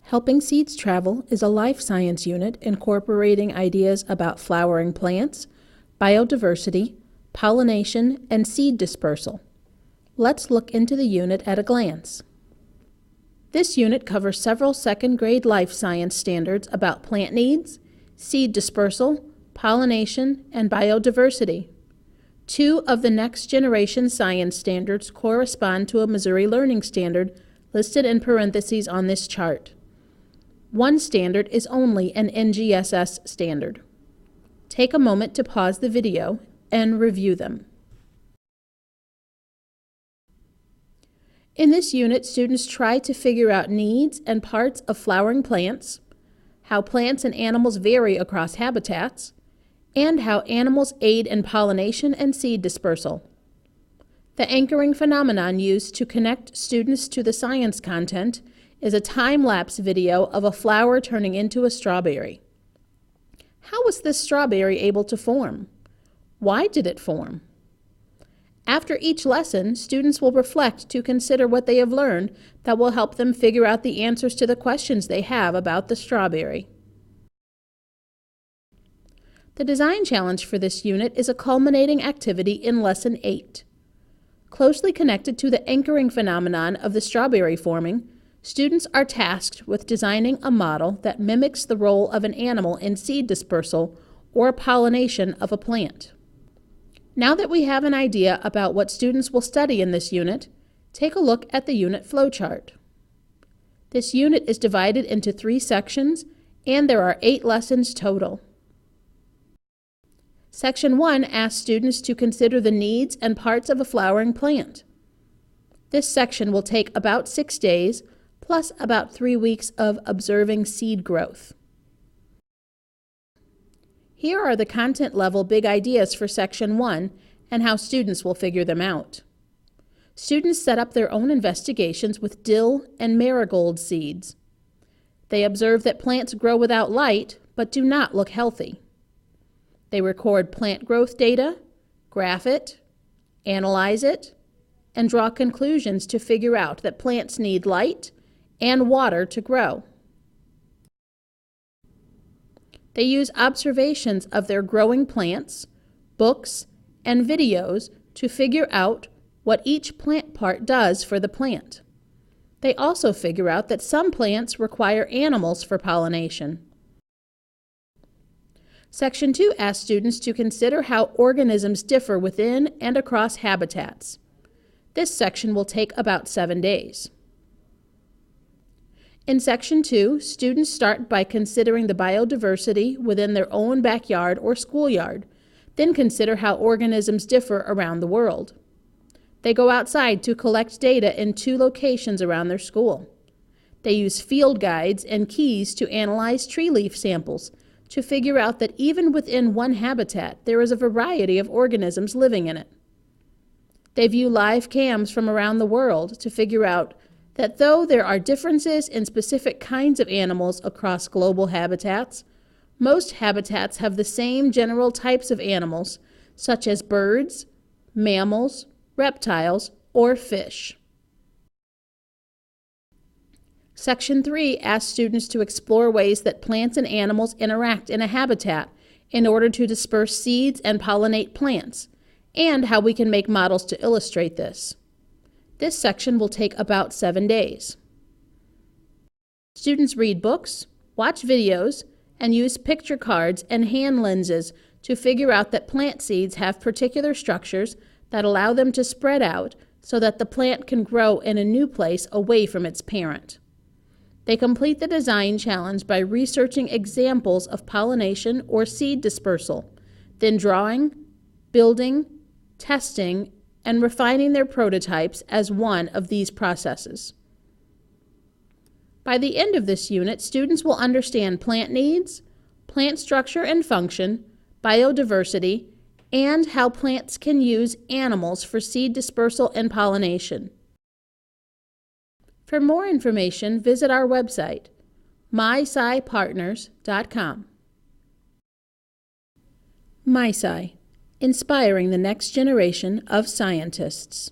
Helping Seeds Travel is a life science unit incorporating ideas about flowering plants, biodiversity, pollination, and seed dispersal. Let's look into the unit at a glance. This unit covers several second-grade life science standards about plant needs, seed dispersal, pollination, and biodiversity. 2 of the next generation science standards correspond to a Missouri Learning Standard listed in parentheses on this chart. 1 standard is only an NGSS standard. Take a moment to pause the video and review them. In this unit, students try to figure out needs and parts of flowering plants, how plants and animals vary across habitats, and how animals aid in pollination and seed dispersal. The anchoring phenomenon used to connect students to the science content is a time-lapse video of a flower turning into a strawberry. How was this strawberry able to form? Why did it form? After each lesson, students will reflect to consider what they have learned that will help them figure out the answers to the questions they have about the strawberry. The design challenge for this unit is a culminating activity in Lesson 8. Closely connected to the anchoring phenomenon of the strawberry forming, students are tasked with designing a model that mimics the role of an animal in seed dispersal or pollination of a plant. Now that we have an idea about what students will study in this unit, take a look at the unit flowchart. This unit is divided into 3 sections, and there are 8 lessons total. Section 1 asks students to consider the needs and parts of a flowering plant. This section will take about 6 days, plus about 3 weeks of observing seed growth. Here are the content-level big ideas for Section 1 and how students will figure them out. Students set up their own investigations with dill and marigold seeds. They observe that plants grow without light, but do not look healthy. They record plant growth data, graph it, analyze it, and draw conclusions to figure out that plants need light and water to grow. They use observations of their growing plants, books, and videos to figure out what each plant part does for the plant. They also figure out that some plants require animals for pollination. Section 2 asks students to consider how organisms differ within and across habitats. This section will take about 7 days. In Section 2, students start by considering the biodiversity within their own backyard or schoolyard, then consider how organisms differ around the world. They go outside to collect data in 2 locations around their school. They use field guides and keys to analyze tree leaf samples to figure out that even within one habitat, there is a variety of organisms living in it. They view live cams from around the world to figure out that though there are differences in specific kinds of animals across global habitats, most habitats have the same general types of animals, such as birds, mammals, reptiles, or fish. Section 3 asks students to explore ways that plants and animals interact in a habitat in order to disperse seeds and pollinate plants, and how we can make models to illustrate this. This section will take about 7 days. Students read books, watch videos, and use picture cards and hand lenses to figure out that plant seeds have particular structures that allow them to spread out so that the plant can grow in a new place away from its parent. They complete the design challenge by researching examples of pollination or seed dispersal, then drawing, building, testing, and refining their prototypes as one of these processes. By the end of this unit, students will understand plant needs, plant structure and function, biodiversity, and how plants can use animals for seed dispersal and pollination. For more information, visit our website, mySciPartners.com. mySci, inspiring the next generation of scientists.